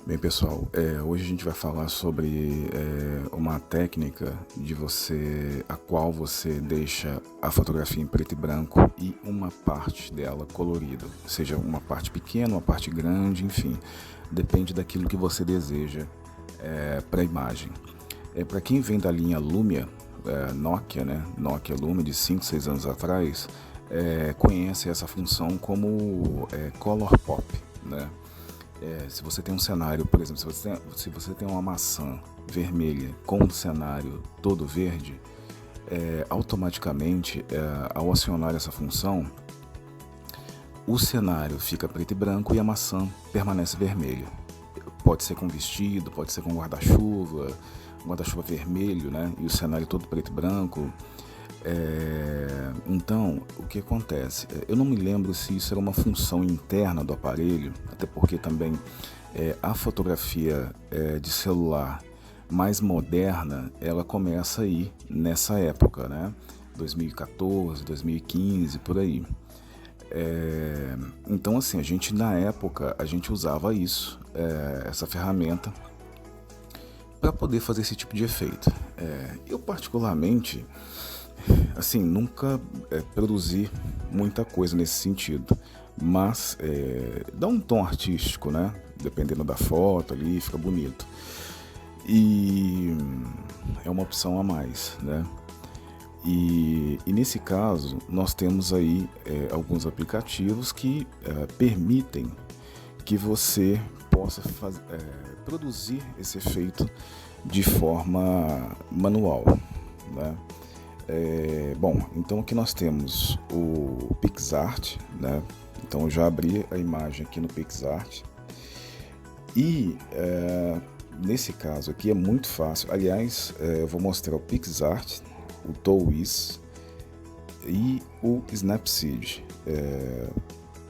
Bem, pessoal, hoje a gente vai falar sobre uma técnica a qual você deixa a fotografia em preto e branco e uma parte dela colorida, seja uma parte pequena, uma parte grande, enfim, depende daquilo que você deseja para a imagem. Para quem vem da linha Lumia, Nokia, né? Nokia Lumia de 5, 6 anos atrás, conhece essa função como Color Pop, né? Se você tem um cenário, por exemplo, se você tem uma maçã vermelha com um cenário todo verde, automaticamente, ao acionar essa função, o cenário fica preto e branco e a maçã permanece vermelha. Pode ser com vestido, pode ser com guarda-chuva, guarda-chuva vermelho, né? E o cenário todo preto e branco. Então, o que acontece? Eu não me lembro se isso era uma função interna do aparelho, até porque também a fotografia de celular mais moderna, ela começa aí nessa época, né? 2014, 2015, por aí. Então, assim, a gente na época, a gente usava isso, essa ferramenta, para poder fazer esse tipo de efeito. Eu particularmente, assim, nunca produzi muita coisa nesse sentido, mas dá um tom artístico, né? Dependendo da foto ali, fica bonito. E é uma opção a mais, né? E nesse caso, nós temos aí alguns aplicativos que permitem que você possa produzir esse efeito de forma manual, né? Bom, então aqui nós temos o PixArt, né? Então eu já abri a imagem aqui no PixArt e nesse caso aqui é muito fácil. Aliás, eu vou mostrar o PixArt, o Towiz e o Snapseed.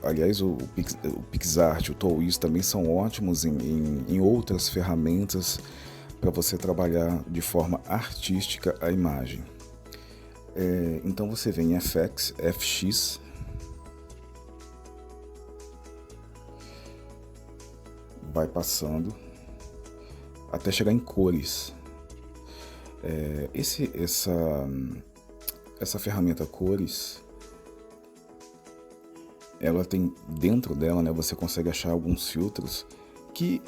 Aliás, o PixArt, o Towiz também são ótimos em outras ferramentas para você trabalhar de forma artística a imagem. Então você vem em FX, FX, vai passando até chegar em cores. Essa ferramenta cores, ela tem dentro dela, né, você consegue achar alguns filtros que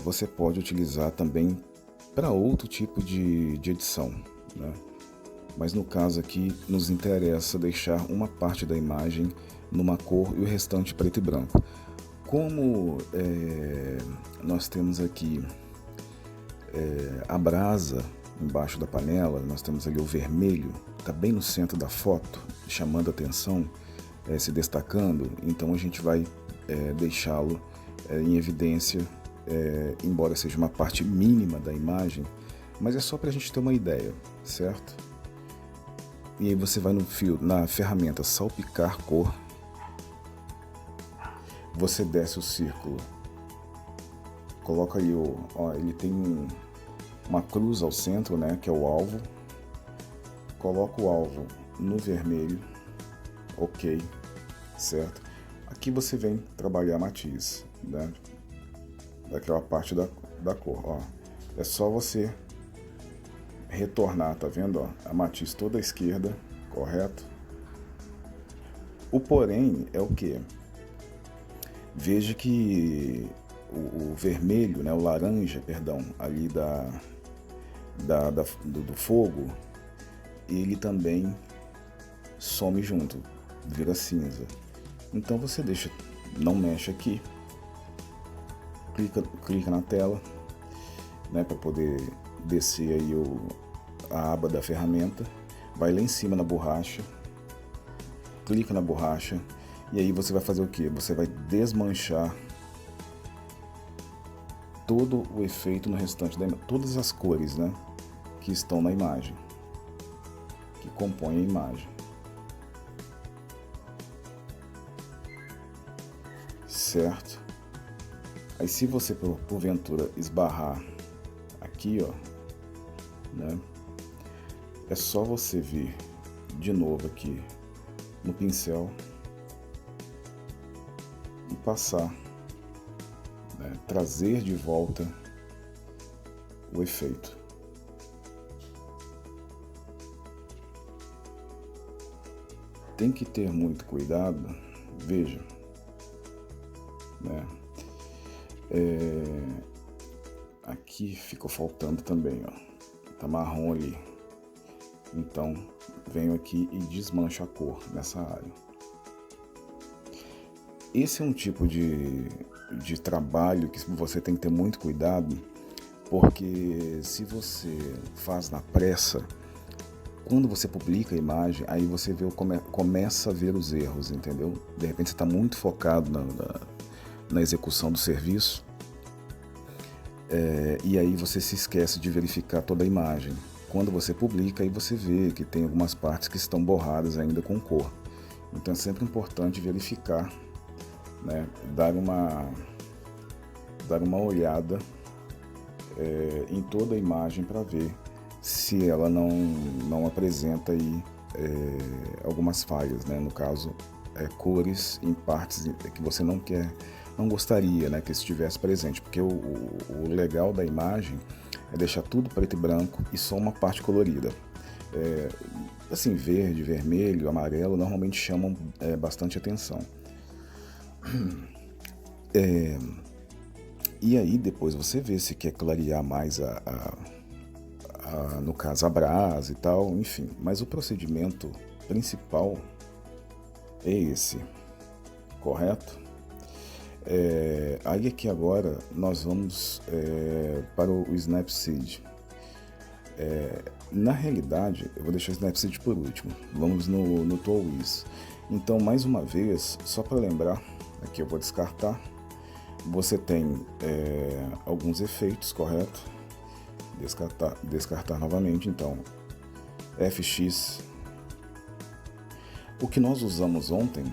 você pode utilizar também para outro tipo de edição, né? Mas no caso aqui nos interessa deixar uma parte da imagem numa cor e o restante preto e branco. Como nós temos aqui a brasa embaixo da panela, nós temos ali o vermelho, está bem no centro da foto, chamando a atenção, se destacando, então a gente vai deixá-lo em evidência, embora seja uma parte mínima da imagem, mas é só para a gente ter uma ideia, certo? E aí você vai na ferramenta salpicar cor, você desce o círculo, coloca aí ele tem uma cruz ao centro, né, que é o alvo, coloca o alvo no vermelho, ok, certo? Aqui você vem trabalhar matiz, né, daquela parte da cor, é só você retornar, tá vendo, a matiz toda à esquerda, correto? O porém é o que? Veja que o vermelho, né, o laranja, perdão, ali do fogo, ele também some junto, vira cinza. Então você deixa, não mexe aqui, clica na tela, né, para poder descer aí a aba da ferramenta, vai lá em cima na borracha, clica na borracha e aí você vai fazer o que? Você vai desmanchar todo o efeito no restante da imagem, todas as cores, né, que estão na imagem, que compõem a imagem, certo? Aí se você porventura esbarrar aqui, né, é só você vir de novo aqui no pincel e passar, né? Trazer de volta o efeito. Tem que ter muito cuidado, veja, né? Aqui ficou faltando também, ó, tá marrom ali, então venho aqui e desmancho a cor nessa área. Esse é um tipo de trabalho que você tem que ter muito cuidado, porque se você faz na pressa, quando você publica a imagem, aí você começa a ver os erros, entendeu? De repente você está muito focado na execução do serviço, e aí você se esquece de verificar toda a imagem. Quando você publica, aí você vê que tem algumas partes que estão borradas ainda com cor. Então é sempre importante verificar, né? Dar uma olhada em toda a imagem para ver se ela não apresenta aí algumas falhas, né? No caso, cores em partes que você não gostaria, né, que estivesse presente, porque o legal da imagem é deixar tudo preto e branco e só uma parte colorida. Assim, verde, vermelho, amarelo normalmente chamam bastante atenção. E aí depois você vê se quer clarear mais no caso a brasa e tal, enfim. Mas o procedimento principal é esse, correto? Aí aqui agora nós vamos para o Snapseed. Na realidade, eu vou deixar o Snapseed por último. Vamos no Toolwiz. Então, mais uma vez, só para lembrar, aqui eu vou descartar. Você tem alguns efeitos, correto? Descartar novamente. Então, FX. O que nós usamos ontem,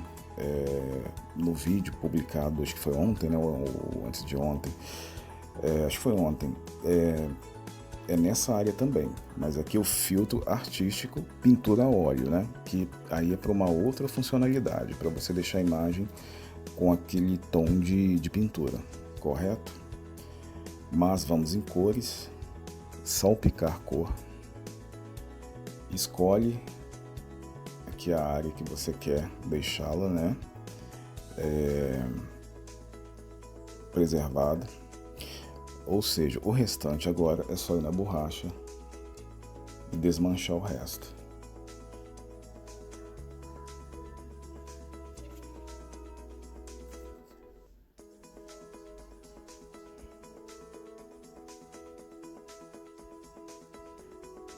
no vídeo publicado, acho que foi ontem, né, ou antes de ontem, acho que foi ontem, é nessa área também, mas aqui o filtro artístico pintura a óleo, né, que aí é para uma outra funcionalidade, para você deixar a imagem com aquele tom de pintura, correto? Mas vamos em cores, salpicar cor, escolhe aqui a área que você quer deixá-la, né, preservada, ou seja, o restante agora é só ir na borracha e desmanchar o resto.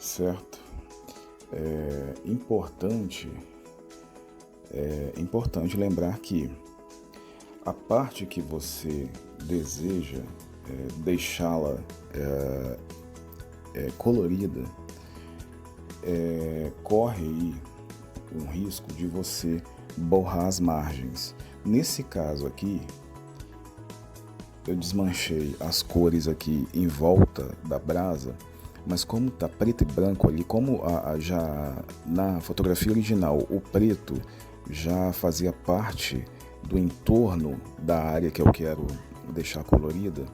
Certo? É importante lembrar que a parte que você deseja deixá-la colorida, corre aí um risco de você borrar as margens. Nesse caso aqui, eu desmanchei as cores aqui em volta da brasa, mas como está preto e branco ali, como já na fotografia original o preto já fazia parte do entorno da área que eu quero deixar colorida,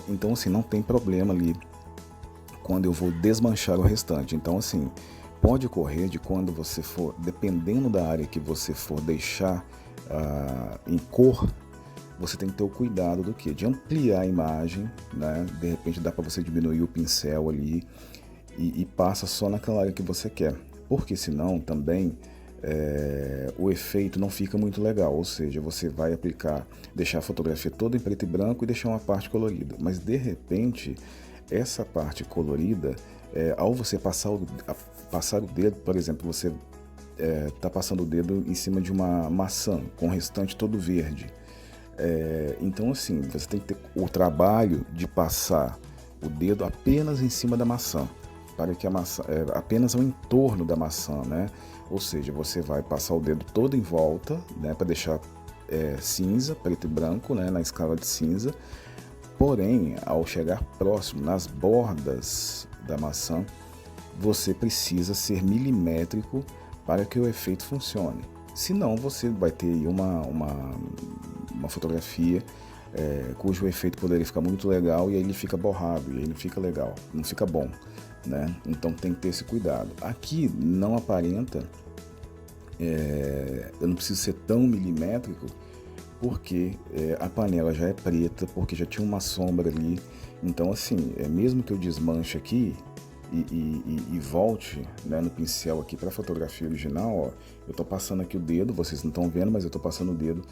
então assim, não tem problema ali quando eu vou desmanchar o restante. Então assim, pode ocorrer de quando você for, dependendo da área que você for deixar em cor, você tem que ter o cuidado do quê? De ampliar a imagem, né? De repente dá para você diminuir o pincel ali e passa só naquela área que você quer, porque senão também o efeito não fica muito legal, ou seja, você vai deixar a fotografia toda em preto e branco e deixar uma parte colorida, mas de repente essa parte colorida, ao você passar o dedo, por exemplo, você está passando o dedo em cima de uma maçã com o restante todo verde. Então assim, você tem que ter o trabalho de passar o dedo apenas em cima da maçã, para que a maçã, apenas ao entorno da maçã, né? Ou seja, você vai passar o dedo todo em volta, né, para deixar cinza, preto e branco, né, na escala de cinza. Porém, ao chegar próximo, nas bordas da maçã, você precisa ser milimétrico para que o efeito funcione. Senão você vai ter aí uma fotografia cujo efeito poderia ficar muito legal e aí ele fica borrado, e aí não fica legal, não fica bom, né? Então tem que ter esse cuidado. Aqui não aparenta, eu não preciso ser tão milimétrico, porque a panela já é preta, porque já tinha uma sombra ali. Então assim, mesmo que eu desmanche aqui e volte, né, no pincel aqui para a fotografia original, ó, eu tô passando aqui o dedo, vocês não estão vendo, mas eu tô passando o dedo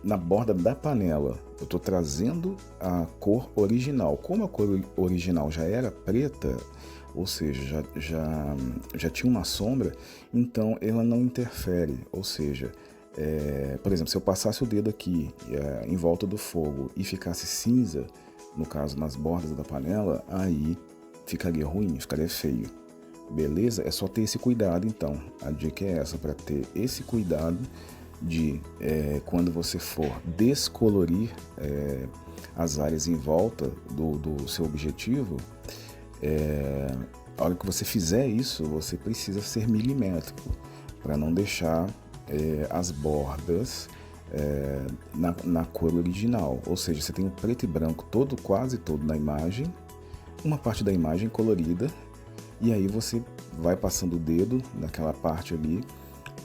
na borda da panela. Eu tô trazendo a cor original. Como a cor original já era preta, ou seja, já tinha uma sombra, então ela não interfere, ou seja, por exemplo, se eu passasse o dedo aqui em volta do fogo e ficasse cinza, no caso nas bordas da panela, aí ficaria ruim, ficaria feio. Beleza? É só ter esse cuidado então. A dica é essa, para ter esse cuidado de quando você for descolorir as áreas em volta do seu objetivo, a hora que você fizer isso, você precisa ser milimétrico para não deixar as bordas na cor original. Ou seja, você tem o preto e branco quase todo na imagem, uma parte da imagem colorida, e aí você vai passando o dedo naquela parte ali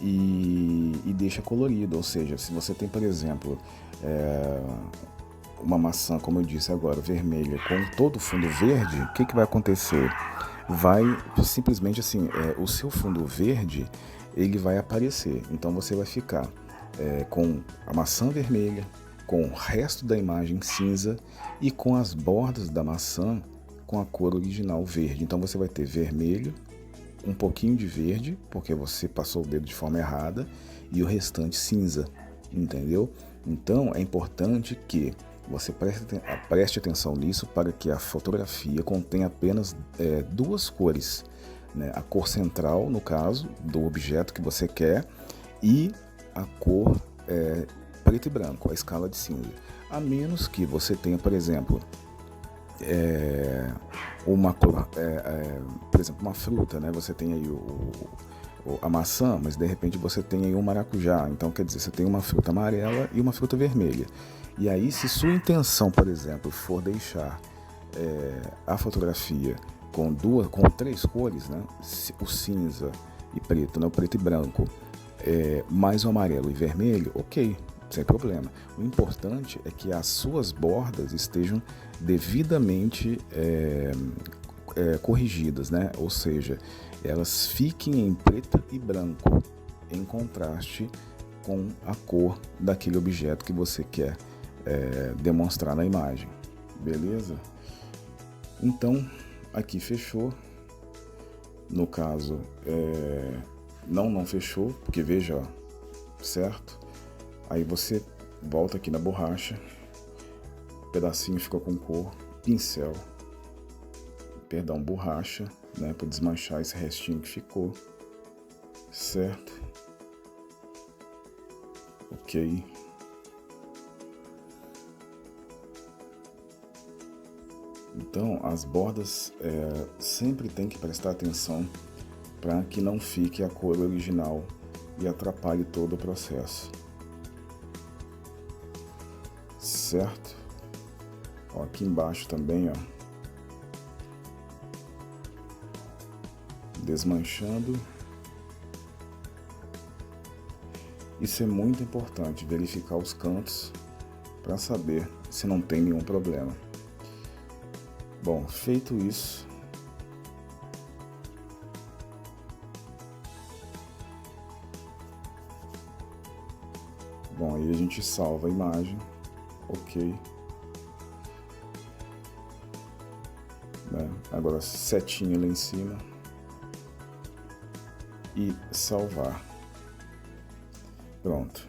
e deixa colorido. Ou seja, se você tem, por exemplo, uma maçã, como eu disse agora, vermelha, com todo o fundo verde, o que vai acontecer? Vai simplesmente assim, o seu fundo verde, ele vai aparecer. Então você vai ficar com a maçã vermelha, com o resto da imagem cinza e com as bordas da maçã com a cor original verde. Então você vai ter vermelho, um pouquinho de verde, porque você passou o dedo de forma errada, e o restante cinza, entendeu? Então é importante que você preste atenção nisso, para que a fotografia contenha apenas duas cores, né? A cor central, no caso, do objeto que você quer, e a cor preto e branco, a escala de cinza. A menos que você tenha, por exemplo, uma cor, por exemplo, uma fruta, né? Você tem aí a maçã, mas de repente você tem aí um maracujá. Então, quer dizer, você tem uma fruta amarela e uma fruta vermelha. E aí, se sua intenção, por exemplo, for deixar a fotografia com três cores, né? O cinza e preto, né? O preto e branco, mais o amarelo e vermelho, ok, sem problema. O importante é que as suas bordas estejam devidamente corrigidas, né? Ou seja, elas fiquem em preto e branco, em contraste com a cor daquele objeto que você quer demonstrar na imagem. Beleza? Então, aqui fechou. No caso, não fechou, porque veja, ó, certo? Aí você volta aqui na borracha, o pedacinho ficou com cor, pincel, borracha, né, para desmanchar esse restinho que ficou, certo? Ok. Então, as bordas sempre tem que prestar atenção para que não fique a cor original e atrapalhe todo o processo. Certo? Ó, aqui embaixo também, ó, desmanchando. Isso é muito importante, verificar os cantos para saber se não tem nenhum problema. Bom, feito isso, aí a gente salva a imagem, ok, né? Agora setinha lá em cima e salvar. Pronto.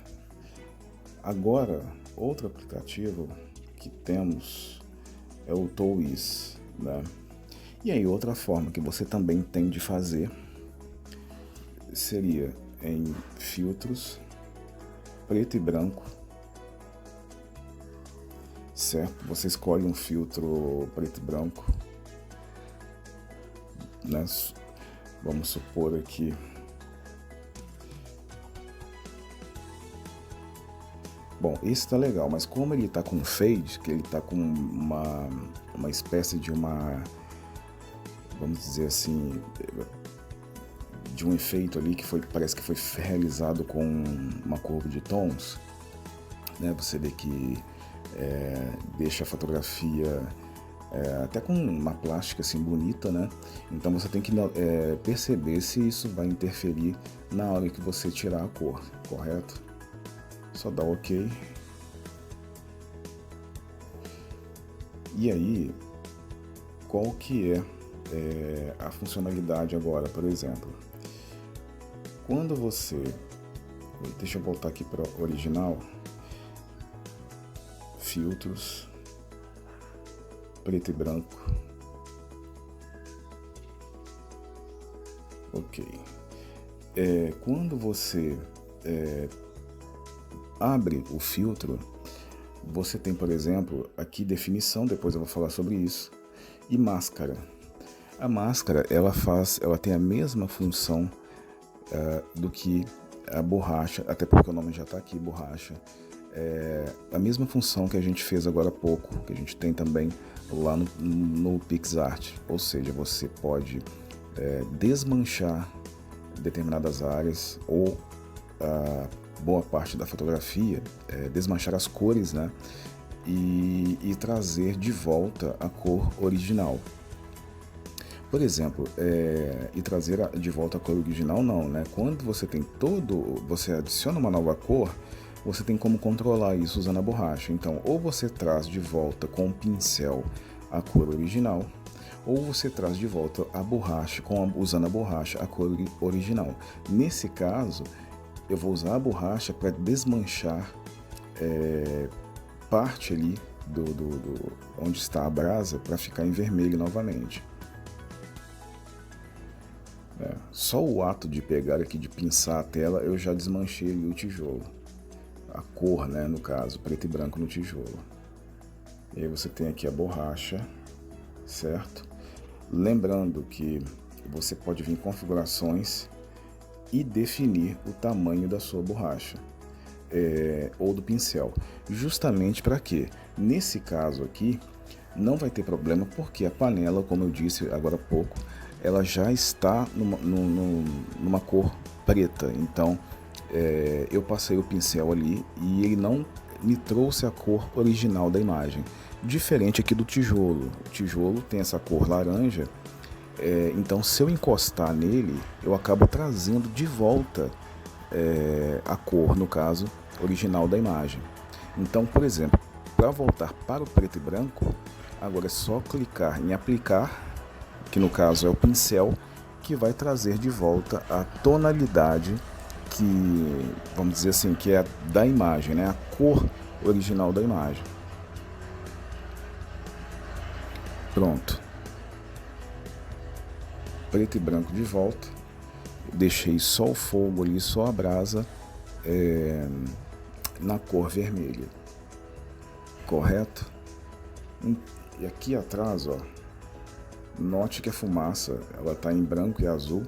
Agora, outro aplicativo que temos é o Towiz, né? E aí, outra forma que você também tem de fazer seria em filtros, preto e branco, certo? Você escolhe um filtro preto e branco, né? Vamos supor aqui Bom, esse tá legal, mas como ele tá com fade, que ele tá com uma espécie de vamos dizer assim, de um efeito ali que parece que foi realizado com uma curva de tons, né? Você vê que deixa a fotografia até com uma plástica assim bonita, né? Então você tem que perceber se isso vai interferir na hora que você tirar a cor, correto? Só dá OK. E aí, qual que é a funcionalidade agora, por exemplo? Quando você... Deixa eu voltar aqui para o original. Filtros. Preto e branco. OK. Quando você abre o filtro, você tem, por exemplo, aqui definição, depois eu vou falar sobre isso, e máscara. A máscara, ela tem a mesma função do que a borracha, até porque o nome já está aqui, borracha. A mesma função que a gente fez agora há pouco, que a gente tem também lá no PixArt. Ou seja, você pode desmanchar determinadas áreas ou boa parte da fotografia, desmanchar as cores, né? E trazer de volta a cor original. Por exemplo, e trazer de volta a cor original não, né? Quando você você adiciona uma nova cor, você tem como controlar isso usando a borracha. Então, ou você traz de volta com o pincel a cor original, ou você traz de volta a borracha usando a borracha a cor original. Nesse caso, eu vou usar a borracha para desmanchar parte ali onde está a brasa para ficar em vermelho novamente. Só o ato de pegar aqui, de pinçar a tela, eu já desmanchei ali o tijolo. A cor, né, no caso, preto e branco no tijolo. E aí você tem aqui a borracha, certo? Lembrando que você pode vir em configurações e definir o tamanho da sua borracha ou do pincel. Justamente para quê? Nesse caso aqui, não vai ter problema porque a panela, como eu disse agora há pouco, ela já está numa cor preta. Então, eu passei o pincel ali e ele não me trouxe a cor original da imagem. Diferente aqui do tijolo. O tijolo tem essa cor laranja, então se eu encostar nele, eu acabo trazendo de volta a cor, no caso, original da imagem. Então, por exemplo, para voltar para o preto e branco, agora é só clicar em aplicar, que no caso é o pincel, que vai trazer de volta a tonalidade que, vamos dizer assim, que é da imagem, né? A cor original da imagem. Pronto. Preto e branco de volta. Deixei só o fogo ali, só a brasa na cor vermelha. Correto? E aqui atrás, ó, note que a fumaça ela está em branco e azul.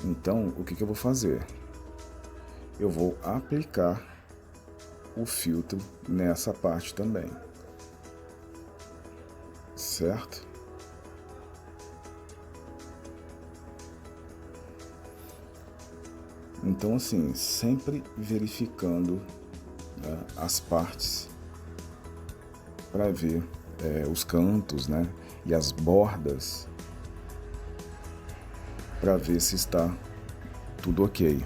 Então, o que eu vou fazer? Eu vou aplicar o filtro nessa parte também, certo? Então, assim, sempre verificando, né, as partes para ver os cantos, né, e as bordas, para ver se está tudo ok.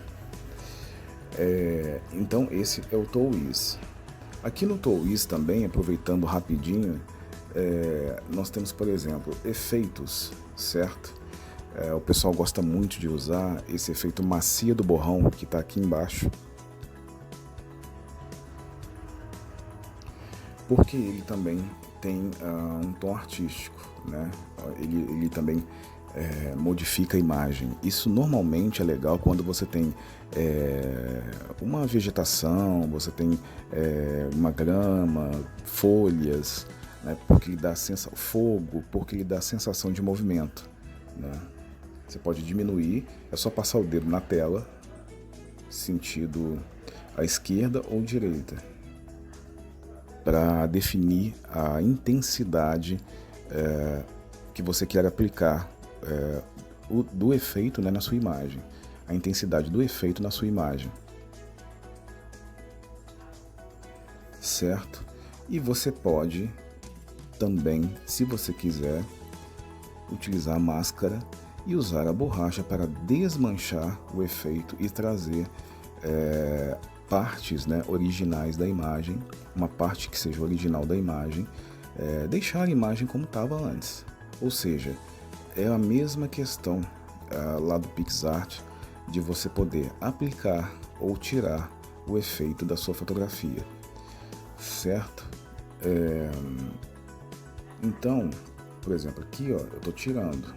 Então esse é o Towiz. Aqui no Towiz também, aproveitando rapidinho, nós temos, por exemplo, efeitos, certo? O pessoal gosta muito de usar esse efeito macia do borrão que está aqui embaixo, porque ele também tem um tom artístico, né? Ele também modifica a imagem. Isso normalmente é legal quando você tem uma vegetação, você tem uma grama, folhas, né? Porque ele dá fogo, porque ele dá a sensação de movimento, né? Você pode diminuir, é só passar o dedo na tela, sentido à esquerda ou direita. para definir a intensidade que você quer aplicar do efeito, né, na sua imagem, a intensidade do efeito na sua imagem, certo? E você pode também, se você quiser, utilizar a máscara e usar a borracha para desmanchar o efeito e trazer partes, né, originais da imagem, uma parte que seja original da imagem, deixar a imagem como estava antes. Ou seja, é a mesma questão lá do PixArt de você poder aplicar ou tirar o efeito da sua fotografia, certo? Então, por exemplo, aqui ó, eu estou tirando,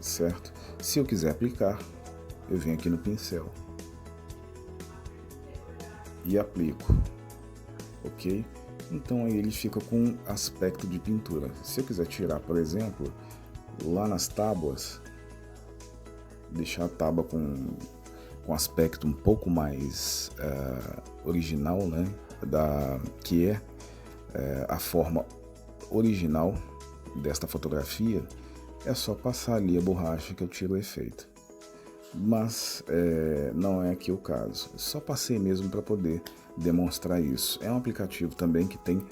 certo? Se eu quiser aplicar, eu venho aqui no pincel e aplico, ok? Então aí ele fica com aspecto de pintura. Se eu quiser tirar, por exemplo, lá nas tábuas, deixar a tábua com aspecto um pouco mais original, né? Que é a forma original desta fotografia, é só passar ali a borracha que eu tiro o efeito. Mas não é aqui o caso. Só passei mesmo para poder demonstrar isso. É um aplicativo também que tem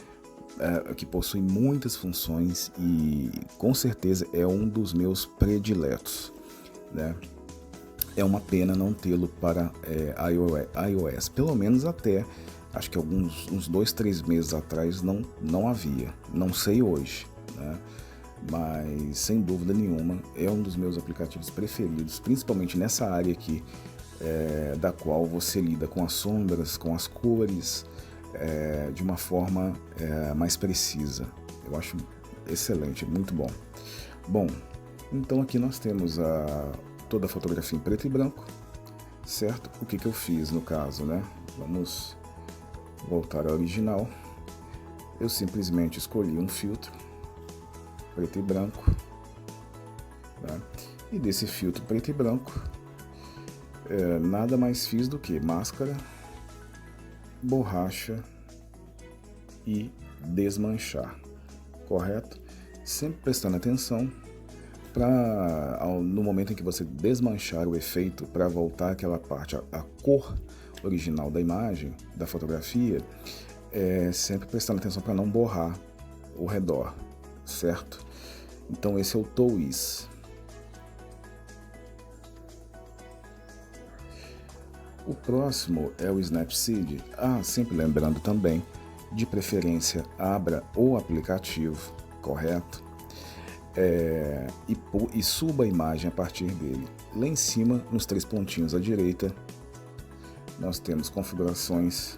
que possui muitas funções e com certeza é um dos meus prediletos, né? É uma pena não tê-lo para iOS, pelo menos até acho que uns 2-3 meses atrás não havia, não sei hoje, né? Mas sem dúvida nenhuma é um dos meus aplicativos preferidos, principalmente nessa área aqui, da qual você lida com as sombras, com as cores, de uma forma mais precisa. Eu acho excelente, muito bom. Bom, então aqui nós temos toda a fotografia em preto e branco, certo? O que eu fiz no caso, né? Vamos voltar ao original. Eu simplesmente escolhi um filtro preto e branco, tá? E desse filtro preto e branco nada mais fiz do que máscara, borracha e desmanchar, correto? Sempre prestando atenção para no momento em que você desmanchar o efeito, para voltar aquela parte, a cor original da imagem, da fotografia, sempre prestando atenção para não borrar o redor, certo? Então esse é o Towiz. O próximo é o Snapseed. Sempre lembrando também, de preferência abra o aplicativo, correto? E suba a imagem a partir dele. Lá em cima, nos 3 pontinhos à direita, nós temos configurações,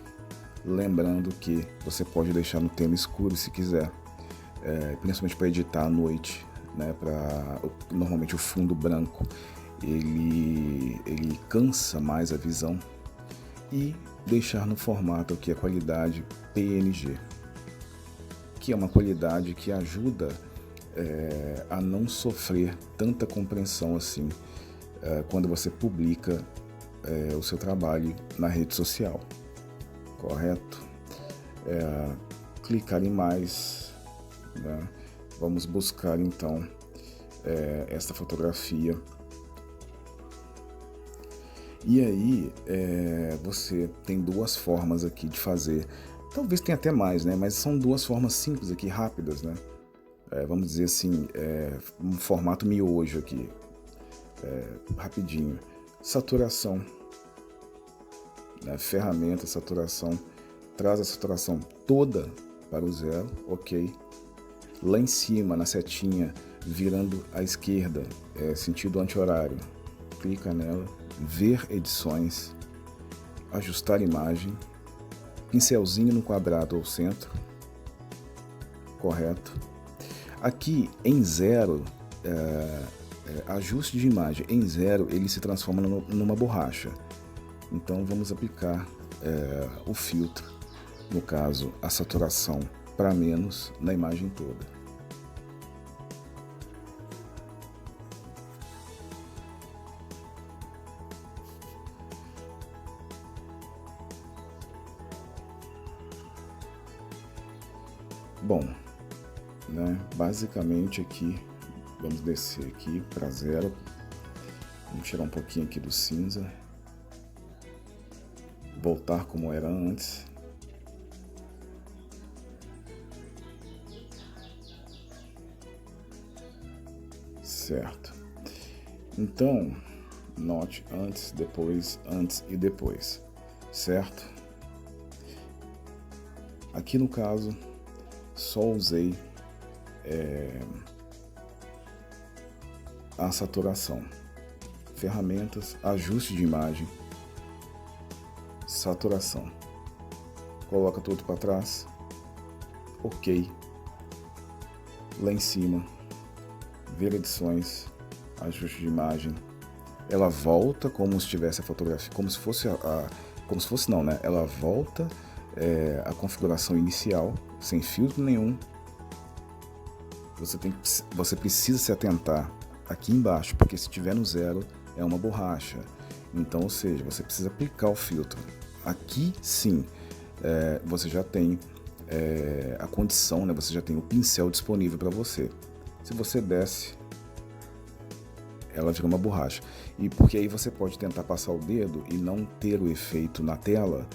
lembrando que você pode deixar no tema escuro se quiser, principalmente para editar à noite, né? Normalmente o fundo branco ele cansa mais a visão, e deixar no formato que é qualidade PNG, que é uma qualidade que ajuda a não sofrer tanta compressão assim quando você publica o seu trabalho na rede social, correto? Clicar em mais, né? Vamos buscar então esta fotografia. E aí você tem 2 formas aqui de fazer, talvez tenha até mais, né? Mas são 2 formas simples aqui, rápidas, né? Vamos dizer assim, um formato miojo aqui, rapidinho. Saturação, né? Ferramenta, saturação, traz a saturação toda para o 0, ok? Lá em cima, na setinha, virando à esquerda, sentido anti-horário, clica nela, ver edições, ajustar imagem, pincelzinho no quadrado ao centro, correto? Aqui em 0, ajuste de imagem, em 0 ele se transforma numa borracha. Então vamos aplicar o filtro, no caso a saturação para menos na imagem toda. Bom, né, basicamente aqui, vamos descer aqui para 0, vamos tirar um pouquinho aqui do cinza, voltar como era antes. Certo. Então, note antes e depois, certo? Aqui no caso, só usei a saturação. Ferramentas, ajuste de imagem, saturação. Coloca tudo para trás. OK. Lá em cima, ver edições, ajuste de imagem. Ela volta como se tivesse a fotografia, como se fosse não, né? Ela volta a configuração inicial, sem filtro nenhum. Você precisa se atentar aqui embaixo, porque se tiver no 0 é uma borracha. Então, ou seja, você precisa aplicar o filtro. Aqui sim, você já tem a condição, né? Você já tem o pincel disponível para você. Se você desce, ela vira uma borracha. E porque aí você pode tentar passar o dedo e não ter o efeito na tela,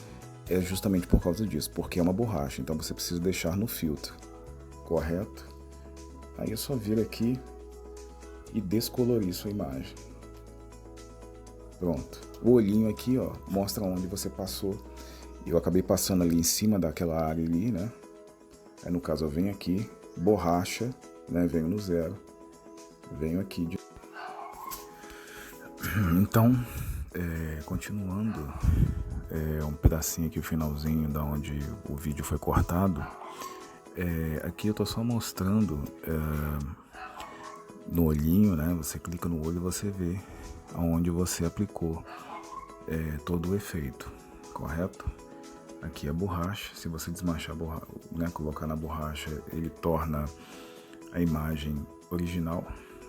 é justamente por causa disso, porque é uma borracha. Então você precisa deixar no filtro, correto? Aí é só vir aqui e descolorir sua imagem. Pronto. O olhinho aqui, ó, mostra onde você passou. Eu acabei passando ali em cima daquela área ali, né? Aí no caso eu venho aqui, borracha, né? Venho no 0, venho aqui de... Então, continuando, um pedacinho aqui, o finalzinho da onde o vídeo foi cortado. Aqui eu tô só mostrando no olhinho, né? Você clica no olho e você vê aonde você aplicou todo o efeito, correto? Aqui a borracha, se você desmanchar a borracha, né, colocar na borracha, ele torna a imagem original,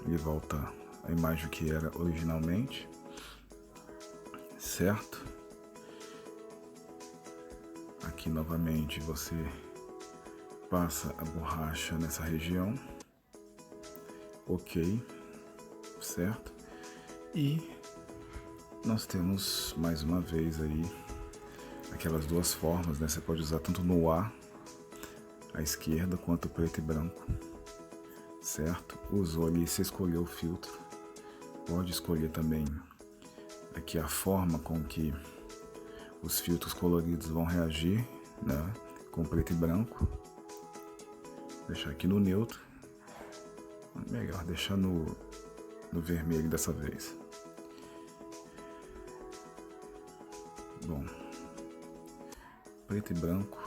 ele volta a imagem que era originalmente, certo? Aqui novamente você passa a borracha nessa região, OK, certo? E nós temos mais uma vez aí aquelas duas formas, né? Você pode usar tanto no A, à esquerda, quanto preto e branco, certo? Usou ali, você escolheu o filtro, pode escolher também aqui a forma com que os filtros coloridos vão reagir, né? Com preto e branco. Deixar aqui no neutro, melhor deixar no vermelho dessa vez. Bom, preto e branco,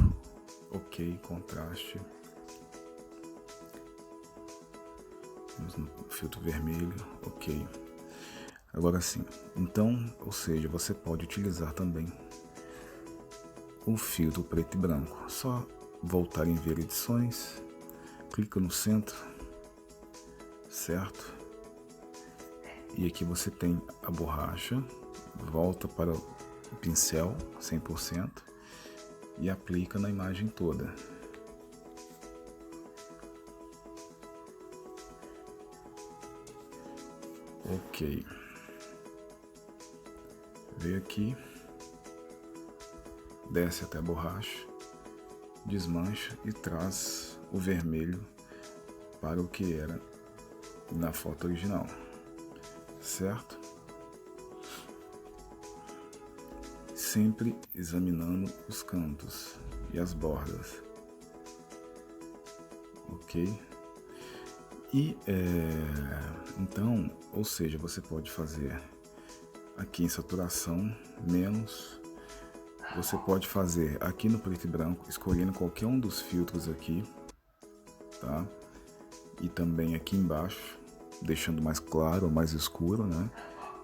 OK, contraste. Vamos no filtro vermelho, OK. Agora sim, então, ou seja, você pode utilizar também o filtro preto e branco. Só voltar em ver edições, clica no centro, certo? E aqui você tem a borracha, volta para o pincel 100% e aplica na imagem toda. OK. Vem aqui, desce até a borracha, desmancha e traz o vermelho para o que era na foto original, certo? Sempre examinando os cantos e as bordas, OK? E então, ou seja, você pode fazer aqui em saturação, menos. Você pode fazer aqui no preto e branco, escolhendo qualquer um dos filtros aqui, tá? E também aqui embaixo, deixando mais claro ou mais escuro, né?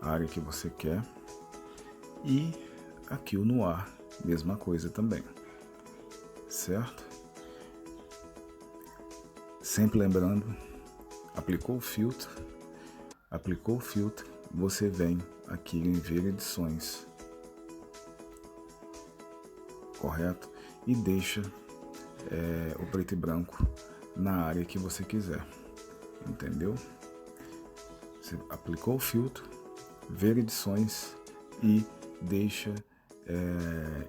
A área que você quer. E aqui o noir, mesma coisa também, certo? Sempre lembrando, aplicou o filtro, você vem aqui em ver edições, correto? E deixa o preto e branco na área que você quiser, entendeu? Você aplicou o filtro, ver edições e deixa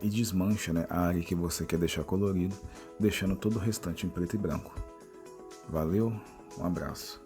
e desmancha, né, a área que você quer deixar colorido, deixando todo o restante em preto e branco. Valeu, um abraço.